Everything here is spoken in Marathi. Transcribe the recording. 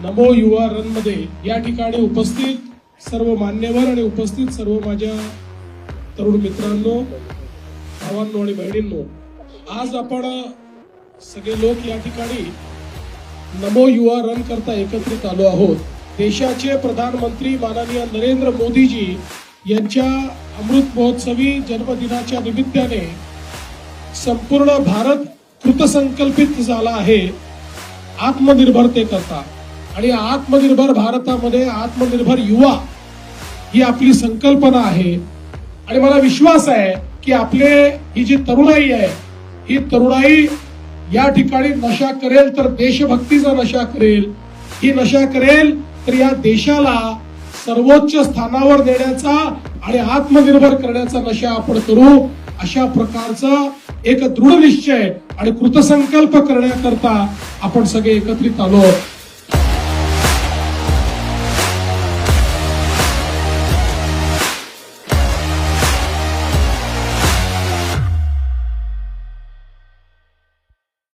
नमो युवा रन मध्ये या ठिकाणी उपस्थित सर्व मान्यवर आणि उपस्थित सर्व माझ्या तरुण मित्रांनो, भावांनो आणि बहिणींनो, आज आपण सगळे लोक या ठिकाणी नमो युवा रन करता एकत्रित आलो आहोत। देशाचे प्रधानमंत्री माननीय नरेंद्र मोदीजी यांच्या अमृत महोत्सवी जन्मदिनाच्या निमित्ताने संपूर्ण भारत कृतसंकल्पित झाला आहे आत्मनिर्भरतेकरता। आणि आत्मनिर्भर भारतामध्ये आत्मनिर्भर युवा ही आपली संकल्पना आहे। आणि मला विश्वास आहे की आपले ही जी तरुणाई आहे, ही तरुणाई या ठिकाणी नशा करेल तर देशभक्तीचा नशा करेल, ही नशा करेल तर या देशाला सर्वोच्च स्थानावर नेण्याचा आणि आत्मनिर्भर करण्याचा नशा आपण करू। अशा प्रकारचा एक दृढ निश्चय आणि कृतसंकल्प करण्याकरता आपण सगळे एकत्रित आलो।